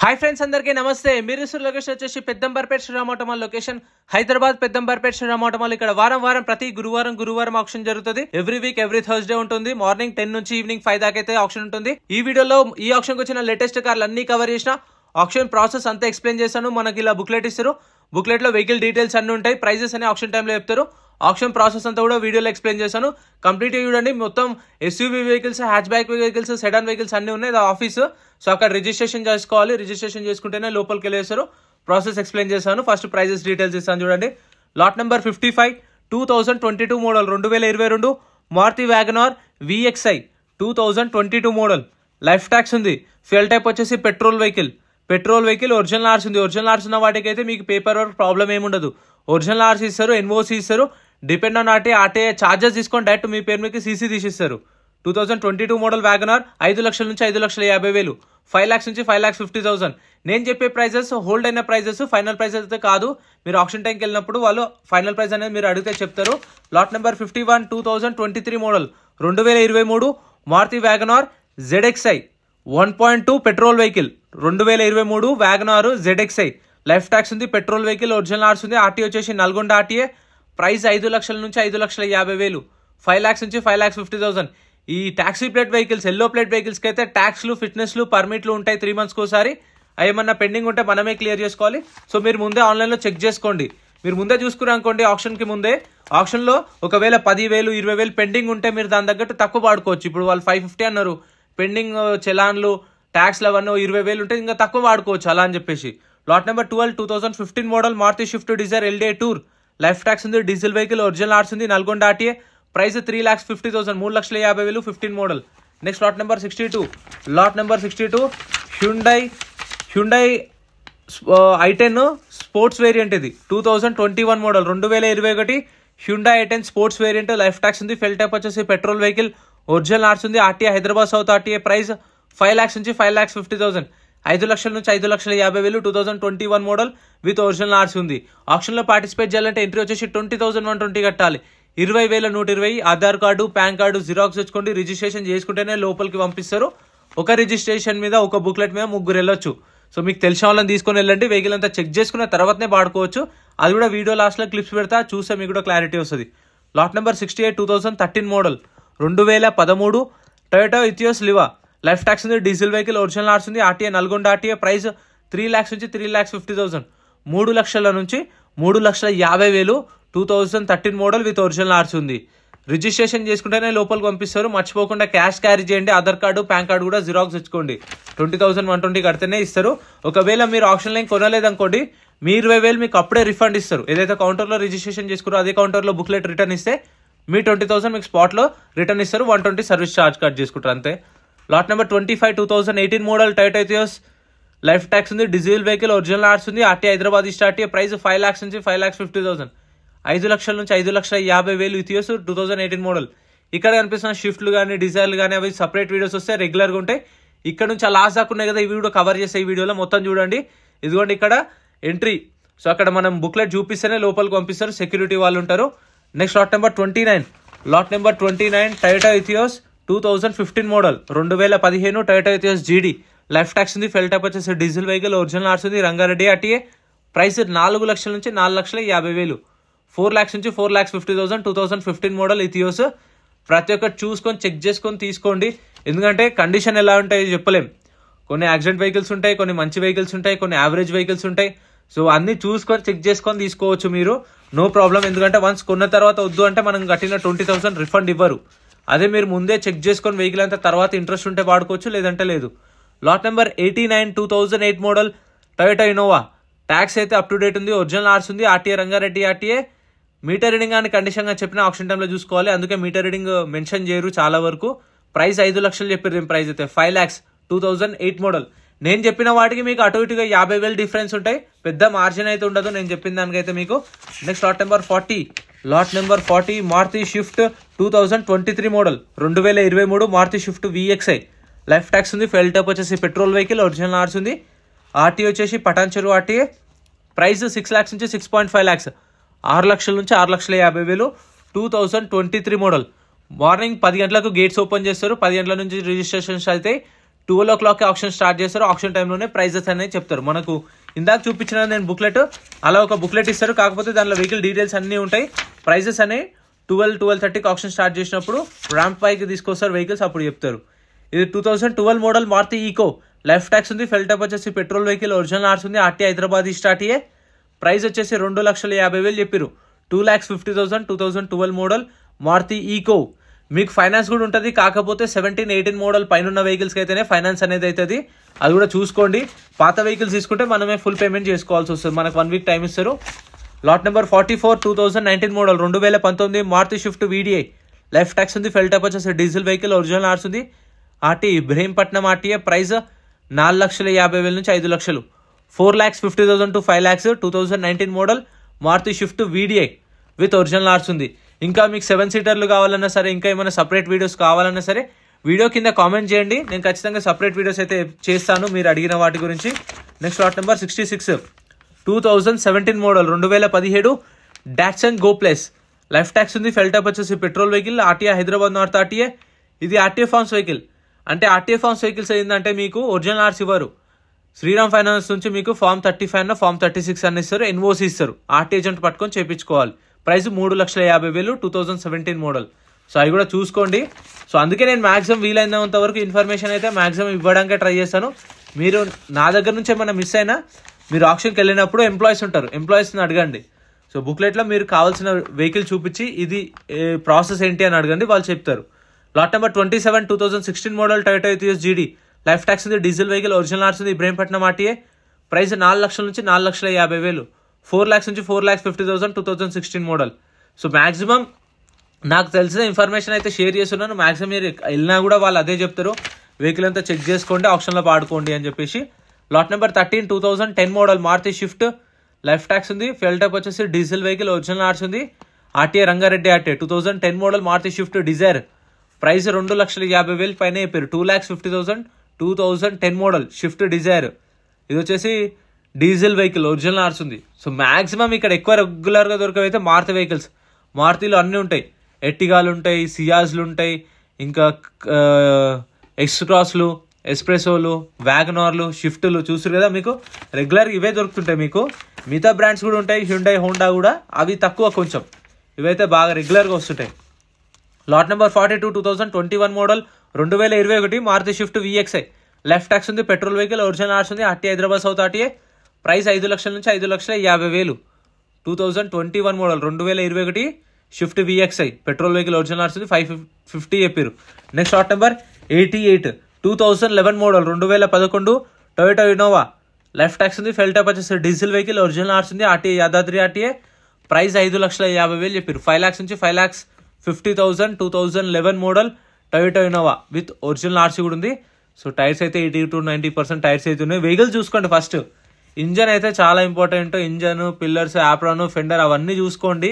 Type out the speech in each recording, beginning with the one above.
Hi friends, అందరికీ నమస్తే. మీరు లొకేషన్ వచ్చేసి పెద్దంబర్పేట శ్రీరామోటమాల్ లొకేషన్, హైదరాబాద్ పెద్దంబర్పేట శ్రీరామోటమాల్. ఇక్కడ వారం ప్రతి గురువారం ఆప్షన్ జరుగుతుంది. ఎవ్రీ వీక్ ఎవ్రీ థర్స్డే ఉంటుంది. మార్నింగ్ 10 నుంచి ఈవినింగ్ 5 దాకా అయితే ఆప్షన్ ఉంటుంది. ఈ వీడియోలో ఈ ఆప్షన్ కి వచ్చిన లేటెస్ట్ కార్లు అన్ని కవర్ చేసిన ఆప్షన్ ప్రాసెస్ అంతా ఎక్స్ప్లెయిన్ చేశాను. మనకి ఇలా బుక్లెట్ ఇస్తారు. బుక్లెట్ లో వెహికల్ డీటెయిల్స్ అన్ని ఉంటాయి. ప్రైజెస్ అని ఆప్షన్ టైంలో చెప్తారు. ఆప్షన్ ప్రాసెస్ అంతా కూడా వీడియోలో ఎక్స్ప్లెయిన్ చేశాను. కంప్లీట్ చూడండి. మొత్తం SUV vehicles, hatchback vehicles, sedan vehicles అన్ని ఉన్నాయి. ఆఫీస్, సో అక్కడ రిజిస్ట్రేషన్ చేసుకోవాలి. రిజిస్ట్రేషన్ చేసుకుంటేనే లోపలికి వెళ్ళేస్తారు. ప్రాసెస్ ఎక్స్ప్లెయిన్ చేశాను. ఫస్ట్ ప్రైజెస్ డీటెయిల్స్ ఇస్తాను చూడండి. Lot number 55 2022 model 2022 Maruti WagonR VXI 2022 model. Life tax ఉంది. ఫ్యూయల్ టైప్ వచ్చేసి పెట్రోల్ వెహికల్. ఒరిజినల్ ఆర్స్ ఉంది. ఒరిజినల్ ఆర్స్ ఉన్న వాటికి అయితే మీకు పేపర్ వర్క్ ప్రాబ్లం ఏముండదు. ఒరిజినల్ ఆర్స్ ఇస్తారు, NOC ఇస్తారు. డిపెండ్ ఆన్ ఆర్టీఏ చార్జెస్ తీసుకొని డైరెక్ట్ మీ పేరు మీకు CC తీసిస్తారు. 2022 మోడల్ వ్యాగనార్ 5 లక్షల నుంచి 5,50,000, 5 lakhs నుంచి 5,50,000. నేను చెప్పే ప్రైజెస్ హోల్డ్ అయిన ప్రైజెస్, ఫైనల్ ప్రైజెస్ అయితే కాదు. మీరు ఆప్షన్ టైంకి వెళ్ళినప్పుడు వాళ్ళు ఫైనల్ ప్రైస్ అనేది మీరు అడిగితే చెప్తారు. Lot number 51 2023 model 2023 Maruti Wagon R ZXI 1.2 petrol vehicle. 2023 Wagon R ZXI. Life tax ఉంది. Petrol vehicle. ఒరిజినల్ ఆర్స్ ఉంది. ఆర్టీ వచ్చేసి నల్గొండ ఆర్టీఏ. ప్రైస్ 5 లక్షల నుంచి 5,50,000, 5 lakhs నుంచి 5,50,000. ఈ taxi plate vehicles, yellow plate vehicles కి అయితే ట్యాక్స్లు, ఫిట్నెస్లు, పర్మిట్లు ఉంటాయి 3 months ఒకసారి. ఏమన్నా పెండింగ్ ఉంటే మనమే క్లియర్ చేసుకోవాలి. సో మీరు ముందే ఆన్లైన్లో చెక్ చేసుకోండి. మీరు ముందే చూసుకున్నారు అనుకోండి, ఆప్షన్కి ముందే. ఆప్షన్లో ఒకవేళ 10,000, 20,000 పెండింగ్ ఉంటే మీరు దాని తగ్గట్టు తక్కువ వాడుకోవచ్చు. ఇప్పుడు వాళ్ళు 550 అన్నారు. పెండింగ్ చలాన్లు, ట్యాక్స్లు అవన్నీ 20,000 ఉంటే ఇంకా తక్కువ వాడుకోవచ్చు అలా అని చెప్పేసి. Lot number 12 2015 model Maruti Swift Dzire LDI tour. Life tax ఉంది. Diesel vehicle. ఒరిజినల్ ఆర్స్ ఉంది. Nalgonda RTA. Price 3,50,000, 3,50,000, 15 model. Next lot number 62 Hyundai i10 sports variant. ఇది 2021 model 2021 Hyundai i10 sports variant. Life tax ఉంది. ఫెల్ టైప్ వచ్చేసి petrol vehicle. Original ఆర్స్ ఉంది. RTA Hyderabad south RTA. Price 5 lakhs నుంచి 5,50,000, 5 లక్షల నుంచి 5,50,000, 2021 model with original ఆర్స్ ఉంది. Option లో participate చేయాలంటే ఎంట్రీ వచ్చేసి 20,120 కట్టాలి. 20,120. Aadhaar card, pan card xerox తెచ్చుకోండి. రిజిస్ట్రేషన్ చేసుకుంటేనే లోపలికి పంపిస్తారు. ఒక రిజిస్ట్రేషన్ మీద, ఒక బుక్లెట్ మీద 3 వెళ్ళొచ్చు. సో మీకు తెలిసిన వాళ్ళని తీసుకొని వెళ్ళండి. వెహికల్ అంతా చెక్ చేసుకున్న తర్వాతనే వాడుకోవచ్చు. అది కూడా వీడియో లాస్ట్ లో క్లిప్స్ పెడతా, చూస్తే మీకు కూడా క్లారిటీ వస్తుంది. Lot number 68 2013 model 2013 Toyota Etios Liva. Life tax ఉంది. Diesel vehicle. ఒరిజినల్ ఆర్స్ ఉంది. RTA Nalgonda RTA. Price 3 lakhs నుంచి 3,50,000, 3 లక్షల నుంచి 3,50,000, 2013 మోడల్ విత్ ఒరిజినల్ ఆర్స్ ఉంది. రిజిస్ట్రేషన్ చేసుకుంటేనే లోపలికి పంపిస్తారు. మర్చిపోకుండా క్యాష్ క్యారీ చేయండి. ఆధార్ కార్డు, పాన్ కార్డు కూడా జిరాక్స్ తెచ్చుకోండి. 20,120 కడితేనే ఇస్తారు. ఒకవేళ మీరు ఆప్షన్ లైన్ కొనలేదనుకోండి, మీ 20,000 మీకు అప్పుడే రిఫండ్ ఇస్తారు. ఏదైతే కౌంటర్లో రిజిస్ట్రేషన్ చేసుకున్నారో అదే కౌంటర్లో బుక్లెట్ రిటర్న్ ఇస్తే మీ 20,000 మీకు స్పాట్లో రిటర్న్ ఇస్తారు. 120 సర్వీస్ ఛార్జ్ కట్ చేసుకుంటారు అంతే. Lot number 25 2018 model Toyota Etios. Life tax ఉంది. Diesel vehicle. ఒరిజినల్ ఆర్స్ ఉంది. RT Hyderabad RTA. Price 5 lakhs నుంచి 5,50,000, 5 లక్షల నుంచి 5,50,000 ఇథియోస్ 2018 మోడల్. ఇక్కడ కనిపిస్తున్న షిఫ్ట్లు కానీ, డిజైర్లు కానీ అవి సపరేట్ వీడియోస్ వస్తే రెగ్యులర్గా ఉంటాయి. ఇక్కడ నుంచి లాస్ట్ దాకా ఉన్నాయి కదా, ఈ వీడియో కవర్ చేస్తే ఈ వీడియోలో మొత్తం చూడండి. ఇదిగోండి ఇక్కడ ఎంట్రీ. సో అక్కడ మనం బుక్లెట్ చూపిస్తేనే లోపలికి పంపిస్తారు. సెక్యూరిటీ వాళ్ళు ఉంటారు. Next lot number 29 Toyota Etios 2015 model 2015 Toyota Etios GD. Life tax ఉంది. ఫెల్ టైప్ వచ్చేసి డీజిల్ వెహికల్. ఒరిజినల్ ఆర్స్ ఉంది. రంగారెడ్డి ఆర్టీఏ. ప్రైస్ 4 లక్షల నుంచి 4,50,000, 4 lakhs నుంచి 4,50,000, 2015 మోడల్ ఇథియోస్. ప్రతి ఒక్కటి చూసుకొని చెక్ చేసుకొని తీసుకోండి. ఎందుకంటే కండిషన్ ఎలా ఉంటాయో చెప్పలేం. కొన్ని యాక్సిడెంట్ వెహికల్స్ ఉంటాయి, కొన్ని మంచి వెహికల్స్ ఉంటాయి, కొన్ని యావరేజ్ వెహికల్స్ ఉంటాయి. సో అన్ని చూసుకొని చెక్ చేసుకొని తీసుకోవచ్చు మీరు. No problem. ఎందుకంటే వన్స్ కొన్న తర్వాత వద్దు అంటే మనం కట్టిన 20,000 రిఫండ్ ఇవ్వరు. అదే మీరు ముందే చెక్ చేసుకొని వెహికల్ అంతా తర్వాత ఇంట్రెస్ట్ ఉంటే వాడుకోవచ్చు, లేదంటే లేదు. Lot number 89 2008 model Toyota Innova. Tax అయితే అప్ టు డేట్ ఉంది. ఒరిజినల్ ఆర్స్ ఉంది. RTA Rangareddy RTA. Meter reading అని కండిషన్ గా చెప్పిన ఆప్షన్ టైంలో చూసుకోవాలి. అందుకే మీటర్ రీడింగ్ మెన్షన్ చేయరు చాలా వరకు. ప్రైస్ 5 లక్షలు చెప్పారు. ప్రైస్ అయితే 5 lakhs, 2008 మోడల్. నేను చెప్పిన వాటికి మీకు అటు ఇటుగా 50,000 డిఫరెన్స్ ఉంటాయి. పెద్ద మార్జిన్ అయితే ఉండదు నేను చెప్పిన దానికైతే మీకు. Next lot number 40 Maruti Swift 2023 model 2023 Maruti Swift VXI. Life tax ఉంది. ఫెల్ టైప్ వచ్చేసి పెట్రోల్ వెహికల్. ఒరిజినల్ ఆర్స్ ఉంది. ఆర్టీ వచ్చేసి పటాన్ చెరువు ఆర్టీఏ. ప్రైస్ 6 lakhs నుంచి 6.5 lakhs, 6 లక్షల నుంచి 6,50,000, 2023 మోడల్. మార్నింగ్ 10 గంటలకు గేట్స్ ఓపెన్ చేస్తారు. 10 గంటల నుంచి రిజిస్ట్రేషన్స్ అయితే 12 o'clock ఆప్షన్ స్టార్ట్ చేస్తారు. ఆప్షన్ టైంలోనే ప్రైజెస్ అనేది చెప్తారు. మనకు ఇందాక చూపించిన నేను బుక్లెట్, అలా ఒక బుక్లెట్ ఇస్తారు, కాకపోతే దానిలో వెహికల్ డీటెయిల్స్ అన్నీ ఉంటాయి. ప్రైజెస్ అనేవి 12-12:30కి ఆప్షన్ స్టార్ట్ చేసినప్పుడు ర్యాంప్ పైకి తీసుకొస్తారు వెహికల్స్, అప్పుడు చెప్తారు. ఇది 2012 model Maruti Eeco, life tax ఉంది, ఫెల్ టైప్ వచ్చేసి పెట్రోల్ వెహికల్, ఒరిజినల్ ఆర్స్ ఉంది, ఆర్టీ హైదరాబాద్ స్టార్ట్ ప్రైస్ వచ్చేసి 2,50,000 చెప్పారు. 2,50,000 2012 మోడల్ మారుతి ఈకో. మీకు ఫైనాన్స్ కూడా ఉంటుంది, కాకపోతే 17-18 మోడల్ పైన ఉన్న వెహికల్స్కి అయితేనే ఫైనాన్స్ అనేది అవుతుంది. అది కూడా చూసుకోండి. పాత వెహికల్స్ తీసుకుంటే మనమే ఫుల్ పేమెంట్ చేసుకోవాల్సి వస్తుంది. మనకు 1 వీక్ టైం ఇస్తారు. Lot number 44 2019 model 2019 Maruti Swift VDI, life tax ఉంది, ఫెల్ టైప్ వచ్చేసి డీజిల్ వెహికల్, ఒరిజినల్ ఆర్స్ ఉంది, ఆర్టీ ఇబ్రహీంపట్నం ఆర్టీఏ. ప్రైస్ 4,50,000 నుంచి 5 లక్షలు. 4,50,000 to 5 lakhs 2019 model Maruti Swift VDI with original ఆర్స్ ఉంది. ఇంకా మీకు 7 సీటర్లు కావాలన్నా సరే, ఇంకా ఏమైనా సపరేట్ వీడియోస్ కావాలన్నా సరే వీడియో కింద కామెంట్ చేయండి. నేను ఖచ్చితంగా సపరేట్ వీడియోస్ అయితే చేస్తాను మీరు అడిగిన వాటి గురించి. Next lot number 66 2017 model 2017 Datsun go plus, life tax ఉంది, ఫెల్ టైప్ వచ్చేసి petrol vehicle, RTA Hyderabad north RTA. ఇది ఆర్టీఏ ఫార్మ్స్ వెహికల్. అంటే ఆర్టీఏ ఫార్మ్స్ వెహికల్స్ ఏంటంటే మీకు ఒరిజినల్ ఆర్స్ ఇవ్వరు. శ్రీరామ్ ఫైనాన్స్ నుంచి మీకు ఫామ్ 35 ఫామ్ 36 అని ఇస్తారు, ఎన్ఓసి ఇస్తారు. ఆర్టీ ఏజెంట్ పట్టుకొని చేయించుకోవాలి. Price 3,50,000 2017 model. సో అవి కూడా చూసుకోండి. సో అందుకే నేను మాక్సిమం వీలైనంత వరకు ఇన్ఫర్మేషన్ అయితే మాక్సిమం ఇవ్వడానికే ట్రై చేస్తాను. మీరు నా దగ్గర నుంచి ఏమైనా మిస్ అయినా మీరు ఆప్షన్కి వెళ్ళినప్పుడు ఎంప్లాయీస్ ఉంటారు, ఎంప్లాయీస్ని అడగండి. సో బుక్లెట్లో మీరు కావాల్సిన వెహికల్ చూపించి ఇది ప్రాసెస్ ఏంటి అని అడగండి, వాళ్ళు చెప్తారు. లాట్ నెంబర్ 27 2016 మోడల్ టొయోటా ఎథియోస్ జీడీ, లైఫ్ ట్యాక్స్ ఉంది, డీజిల్ వెహికల్, ఒరిజినల్ ఆర్స్ ఉంది, ఇబ్రహీంపట్నం ఆర్టీఏ. ప్రైస్ 4 లక్షల నుంచి 4,50,000, 4 lakhs నుంచి 4,50,000 2016 మోడల్. సో మ్యాక్సిమం నాకు తెలిసిన ఇన్ఫర్మేషన్ అయితే షేర్ చేస్తున్నాను. మ్యాక్సిమం మీరు వెళ్ళినా కూడా వాళ్ళు అదే చెప్తారు, వెహికల్ అంతా చెక్ చేసుకోండి, ఆప్షన్లో పాడుకోండి అని చెప్పేసి. Lot number 13 2010 model Maruti Swift, life tax ఉంది, ఫెల్ టైప్ వచ్చేసి డీజిల్ వెహికల్, ఒరిజినల్ ఆర్స్ ఉంది, RTA Rangareddy RTA. 2010 model Maruti Swift Dzire, price 2,50,000 పైన చెప్పారు. 2,50,000 2010 మోడల్ షిఫ్ట్ డిజైర్. ఇది వచ్చేసి డీజిల్ వెహికల్, ఒరిజినల్ ఆర్స్ ఉంది. సో మ్యాక్సిమం ఇక్కడ ఎక్కువ రెగ్యులర్గా దొరికేవైతే మారుతి వెహికల్స్. మారుతిలో అన్నీ ఉంటాయి, ఎర్టిగాలు ఉంటాయి, సియాజ్లు ఉంటాయి, ఇంకా ఎక్స్ క్రాస్లు, ఎస్ప్రెసోలు, వ్యాగనార్లు, షిఫ్ట్లు చూసారు కదా. మీకు రెగ్యులర్గా ఇవే దొరుకుతుంటాయి. మీకు మిగతా బ్రాండ్స్ కూడా ఉంటాయి, హ్యుండై, హోండా కూడా, అవి తక్కువ కొంచెం. ఇవైతే బాగా రెగ్యులర్గా వస్తుంటాయి. Lot number 42 2021 model 2021 Maruti Swift VXI, life tax ఉంది, పెట్రోల్ వెహికల్, ఒరిజినల్ ఆర్స్ ఉంది, RT Hyderabad south RTA. Price 5 లక్షల నుంచి 5,50,000. 2021 model 2021 Swift VXI, petrol vehicle, original ఆర్స్ ఉంది, 550 చెప్పారు. Next lot number 88 2011 model 2011 Toyota Innova, life tax ఉంది, ఫెల్ టైప్ వచ్చేసి డీజిల్ వెహికల్, ఒరిజినల్ ఆర్స్ ఉంది, RTA Yadadri RTA. Price 5,50,000 చెప్పారు. 5 lakhs నుంచి 5,50,000 2011 model Toyota Innova with original RC కూడా ఉంది. సో టైర్స్ అయితే 80-90% టైర్స్ అయితే ఉన్నాయి. వెహికల్ చూసుకోండి ఫస్ట్. ఇంజన్ అయితే చాలా important. Engine, pillars, apron, fender అవన్నీ చూసుకోండి.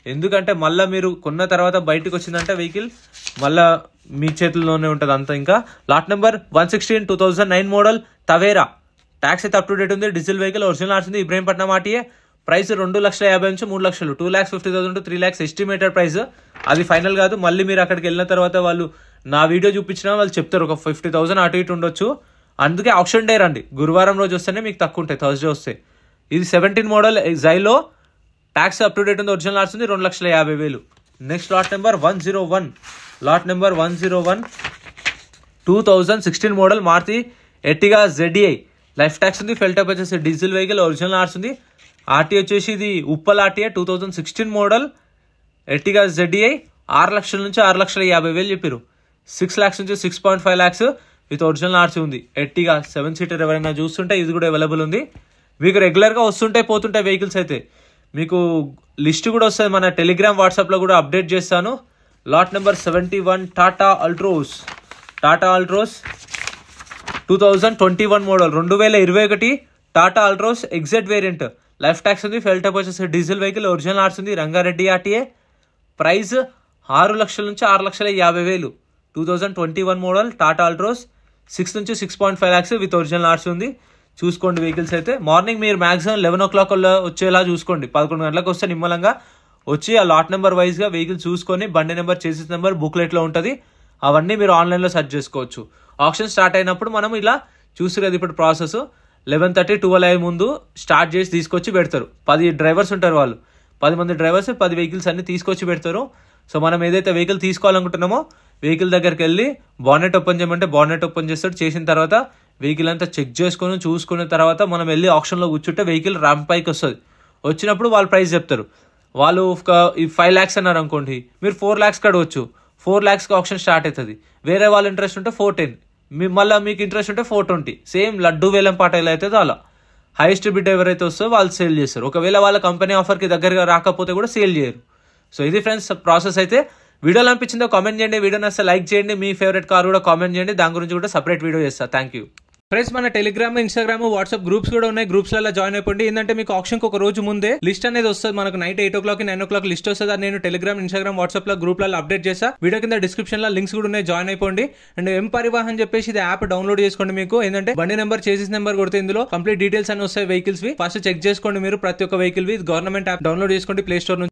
ఎందుకంటే మళ్ళీ మీరు కొన్న తర్వాత బయటకు వచ్చిందంటే వెహికల్ మళ్ళీ మీ చేతుల్లోనే ఉంటుంది అంతా. ఇంకా lot number 116 2009 model Tavera, tax అయితే అప్ టు డేట్ ఉంది, డీజిల్ వెహికల్, ఒరిజినల్ ఆర్స్ ఉంది, ఇబ్రహీంపట్నం ఆర్టీఏ. ప్రైస్ 2,50,000 నుంచి 3 లక్షలు, 2,50,000 to 3 lakhs ఎస్టిమేటెడ్ ప్రైస్. అది ఫైనల్ కాదు. మళ్ళీ మీరు అక్కడికి వెళ్ళిన తర్వాత వాళ్ళు నా వీడియో చూపించినా వాళ్ళు చెప్తారు ఒక 50,000 అటు ఇటు ఉండొచ్చు. అందుకే ఆప్షన్ డే రండి, గురువారం రోజు వస్తేనే మీకు తక్కువ ఉంటాయి, థర్స్డే వస్తే. ఇది 17 model Xylo, tax up to date ఉంది, ఒరిజినల్ ఆర్స్ ఉంది, 2,50,000. Next lot number 101 2016 model Maruti Ertiga ZI, life tax ఉంది, ఫెల్ టైప్ వచ్చేసి డీజిల్ వెహికల్, ఒరిజినల్ ఆర్స్ ఉంది, ఆర్టీ వచ్చేసి ఇది Uppal RTA. 2016 model Ertiga ZI, 6 లక్షల నుంచి 6,50,000 చెప్పారు. 6 lakhs నుంచి 6.5 lakhs విత్ ఒరిజినల్ ఆర్సీ ఉంది. ఎర్టిగా 7 సీటర్ ఎవరైనా చూస్తుంటే ఇది కూడా అవైలబుల్ ఉంది. మీకు రెగ్యులర్గా వస్తుంటాయి పోతుంటాయి వెహికల్స్ అయితే. మీకు లిస్ట్ కూడా వస్తుంది, మన టెలిగ్రామ్ వాట్సాప్లో కూడా అప్డేట్ చేస్తాను. Lot number 71 Tata Altroz 2021 model 2021 Tata Altroz exact variant, life tax ఉంది, ఫెల్ టైప్ వచ్చేసి డీజిల్ వెహికల్, ఒరిజినల్ ఆర్స్ ఉంది, రంగారెడ్డి ఆర్టీఏ. ప్రైస్ 6 లక్షల నుంచి 6,50,000. 2021 మోడల్ టాటా అల్ట్రోస్, 6 నుంచి 6.5 lakhs విత్ ఒరిజినల్ ఆర్స్ ఉంది. చూసుకోండి వెహికల్స్ అయితే. మార్నింగ్ మీరు మాక్సిమం 11 o'clock వచ్చేలా చూసుకోండి. 11 గంటలకు వస్తే నిమ్మలంగా వచ్చి ఆ లాట్ నెంబర్ వైజ్గా వెహికల్ చూసుకొని బండి నెంబర్, చేసేస్ నెంబర్ బుక్లెట్లో ఉంటుంది. అవన్నీ మీరు ఆన్లైన్లో సెర్చ్ చేసుకోవచ్చు. ఆప్షన్ స్టార్ట్ అయినప్పుడు మనం ఇలా చూసి కదా ఇప్పుడు ప్రాసెస్ 11:30 12 అయ్యే ముందు స్టార్ట్ చేసి తీసుకొచ్చి పెడతారు. 10 డ్రైవర్స్ ఉంటారు, వాళ్ళు 10 మంది డ్రైవర్స్ 10 వెహికల్స్ అన్ని తీసుకొచ్చి పెడతారు. సో మనం ఏదైతే వెహికల్ తీసుకోవాలనుకుంటున్నామో వెహికల్ దగ్గరికి వెళ్ళి బానెట్ ఓపెన్ చేయమంటే బానెట్ ఓపెన్ చేస్తాడు. చేసిన తర్వాత వెహికల్ అంతా చెక్ చేసుకుని చూసుకున్న తర్వాత మనం వెళ్ళి ఆప్షన్లో కూర్చుంటే వెహికల్ ర్యాంప్ పైకి వస్తుంది. వచ్చినప్పుడు వాళ్ళు ప్రైస్ చెప్తారు. వాళ్ళు 5 lakhs అన్నారు అనుకోండి, మీరు 4 lakhs కడవచ్చు. 4 lakhsకి ఆప్షన్ స్టార్ట్ అవుతుంది. వేరే వాళ్ళ ఇంట్రెస్ట్ ఉంటే 410, మళ్ళీ మీకు ఇంట్రెస్ట్ ఉంటే 420. సేమ్ లడ్డు వేలం పాట ఎలా అవుతుందో అలా హైయెస్ట్ బిడ్ ఎవరైతే వస్తుందో వాళ్ళు సేల్ చేస్తారు. ఒకవేళ వాళ్ళ కంపెనీ ఆఫర్కి దగ్గరగా రాకపోతే కూడా సేల్ చేయరు. సో ఇది ఫ్రెండ్స్ ప్రాసెస్. అయితే వీడియోలో అనిపించిందో కామెంట్ చేయండి, వీడియో నచ్చితే లైక్ చేయండి, మీ ఫేవరెట్ కార్ కూడా కామెంట్ చేయండి, దాని గురించి కూడా సపరేట్ వీడియో చేస్తా. Thank you friends. మన టెలిగ్రామ్, ఇన్స్టాగ్రామ్, వాట్సాప్ గ్రూప్స్ కూడా ఉన్నాయి. గ్రూప్స్లలో జాయిన్ అయిపోండి. ఏంటంటే మీకు ఆప్షన్కి ఒక రోజు ముందే లిస్ట్ అనేది వస్తుంది. మనకు నైట్ 8 o'clock 9 o'clock లిస్ట్ వస్తుంది. అది నేను టెలిగ్రామ్, ఇన్స్టాగ్రామ్, వాట్సాప్ లో గ్రూప్లలో అప్డేట్ చేస్తా. వీడియో కింద డిస్క్రిప్షన్ లో లింక్స్ కూడా ఉన్నాయి, జాయిన్ అయిపోండి. అండ్ ఎం పరివాహన్ చెప్పేసి ఇది యాప్ డౌన్లోడ్ చేసుకోండి. మీకు ఏంటంటే బండి నెంబర్, చేసిస్ నెంబర్ కొడితే ఇందులో కంప్లీట్ డీటెయిల్స్ అన్ని వస్తాయి వెహికల్స్ వి. ఫస్ట్ చెక్ చేసుకోండి మీరు ప్రతి ఒక్క వెహికల్ వి. గవర్నమెంట్ యాప్ డౌన్లోడ్ చేసుకోండి ప్లే స్టోర్ నుంచి.